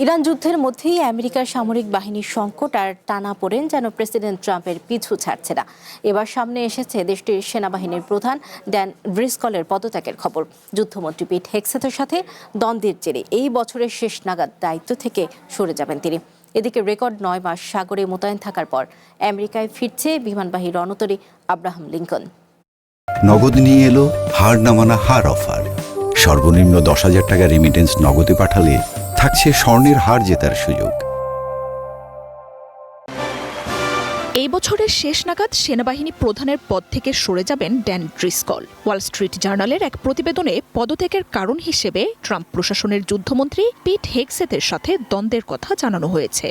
Iran যুদ্ধের মধ্যেই আমেরিকার সামরিক বাহিনীর সংকট আর টানাপোড়েন যেন প্রেসিডেন্ট ট্রাম্পের পিছু ছাড়ছে না। এবার সামনে এসেছে দেশটির সেনাবাহিনীর প্রধান ড্যান ড্রিসকলের পদত্যাগের খবর। যুদ্ধমন্ত্রী পিট হেগসেথের সাথে দ্বন্দ্বের জেরে এই বছরের শেষ নাগাদ দায়িত্ব থেকে সরে যাবেন তিনি। এদিকে রেকর্ড 9 মাস সাগরে মোতায়েন থাকার পর আমেরিকায় ফিরছে বিমানবাহী রণতরী আব্রাহাম লিঙ্কন। নগদ নিয়ে এলো হার না মানা হার অফার। সর্বনিম্ন 10,000 টাকা রেমিটেন্স নগদে পাঠালে থাকছে স্বর্ণের হার জেতার সুযোগ। এই বছরের শেষ নাগাদ সেনাবাহিনী প্রধানের পদ থেকে সরে যাবেন ড্যান ড্রিসকল। ওয়াল স্ট্রিট জার্নালের এক প্রতিবেদনে পদত্যাগের কারণ হিসেবে ট্রাম্প প্রশাসনের যুদ্ধমন্ত্রী পিট হেগসেথের সাথে দ্বন্দ্বের কথা জানানো হয়েছে।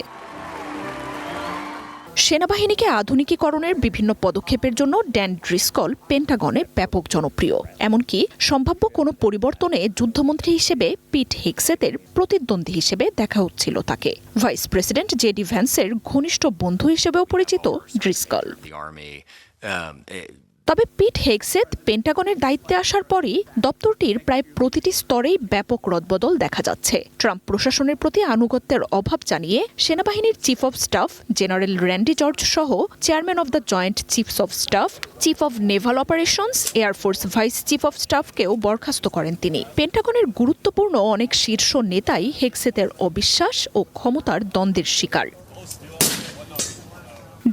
সেনাবাহিনীকে আধুনিকীকরণের বিভিন্ন পদক্ষেপের জন্য ড্যান ড্রিসকল পেন্টাগনে ব্যাপক জনপ্রিয়। এমনকি সম্ভাব্য কোনো পরিবর্তনে যুদ্ধমন্ত্রী হিসেবে পিট হেগসেথের প্রতিদ্বন্দ্বী হিসেবে দেখা হচ্ছিল তাকে। ভাইস প্রেসিডেন্ট জেডি ভ্যান্সের ঘনিষ্ঠ বন্ধু হিসেবেও পরিচিত ড্রিসকল। তবে পিট হেগসেথ পেন্টাগনের দায়িত্বে আসার পরই দপ্তরটির প্রায় প্রতিটি স্তরেই ব্যাপক রদবদল দেখা যাচ্ছে। ট্রাম্প প্রশাসনের প্রতি আনুগত্যের অভাব জানিয়ে সেনাবাহিনীর chief of staff general Randy George সহ chairman of the joint chiefs of staff, chief of naval operations, air force vice chief of স্টাফকেও বরখাস্ত করেন তিনি। পেন্টাগনের গুরুত্বপূর্ণ অনেক শীর্ষ নেতাই হেগসেথের অবিশ্বাস ও ক্ষমতার দ্বন্দ্বের শিকার।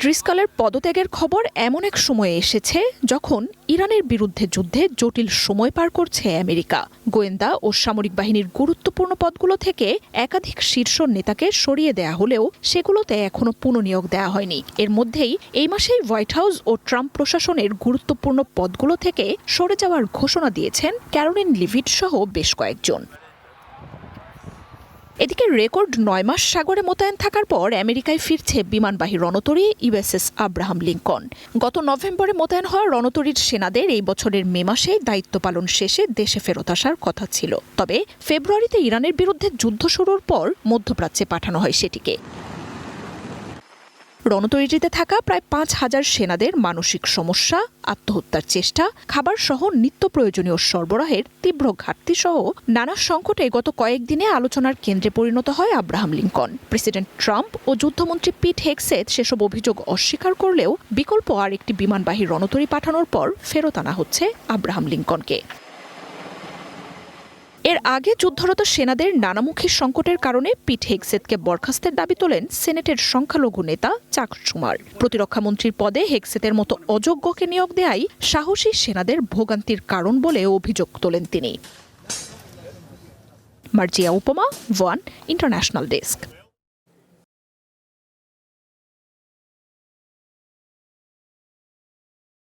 ড্রিসকলের পদত্যাগের খবর এমন এক সময়ে এসেছে যখন ইরানের বিরুদ্ধে যুদ্ধে জটিল সময় পার করছে আমেরিকা। গোয়েন্দা ও সামরিক বাহিনীর গুরুত্বপূর্ণ পদগুলো থেকে একাধিক শীর্ষ নেতাকে সরিয়ে দেয়া হলেও সেগুলোতে এখনো পুনঃনিয়োগ দেওয়া হয়নি। এর মধ্যেই এই মাসেই হোয়াইট হাউস ও ট্রাম্প প্রশাসনের গুরুত্বপূর্ণ পদগুলো থেকে সরে যাওয়ার ঘোষণা দিয়েছেন ক্যারোলিন লিভিট সহ বেশ কয়েকজন। এদিকে রেকর্ড 9 মাস সাগরে মোতায়েন থাকার পর আমেরিকায় ফিরছে বিমানবাহী রণতরী ইউএসএস আব্রাহাম লিঙ্কন। গত নভেম্বরে মোতায়েন হওয়া রণতরীর সেনাদের এই বছরের মে মাসে দায়িত্ব পালন শেষে দেশে ফেরত আসার কথা ছিল। তবে ফেব্রুয়ারিতে ইরানের বিরুদ্ধে যুদ্ধ শুরুর পর মধ্যপ্রাচ্যে পাঠানো হয় সেটিকে। রণতরীতে থাকা প্রায় 5,000 সেনাদের মানসিক সমস্যা, আত্মহত্যার চেষ্টা, খাবার সহ নিত্য প্রয়োজনীয় সরবরাহের তীব্র ঘাটতি সহ নানা সংকটে গত কয়েকদিনে আলোচনার কেন্দ্রে পরিণত হয় আব্রাহাম লিঙ্কন। প্রেসিডেন্ট ট্রাম্প ও যুদ্ধমন্ত্রী পিট হেগসেথ সেসব অভিযোগ অস্বীকার করলেও বিকল্প আরেকটি বিমানবাহী রণতরী পাঠানোর পর ফেরত আনা হচ্ছে আব্রাহাম লিঙ্কনকে। এর আগে যুদ্ধরত সেনাদের নানামুখী সংকটের কারণে পিট হেগসেথকে বরখাস্তের দাবি তোলেন সিনেটের সংখ্যালঘু নেতা চাক শুমার। প্রতিরক্ষামন্ত্রীর পদে হেগসেথের মতো অযোগ্যকে নিয়োগ দেয়াই সাহসী সেনাদের ভোগান্তির কারণ বলে অভিযোগ তোলেন তিনি। মার্জিয়া উপমা, ওয়ান ইন্টারন্যাশনাল ডেস্ক।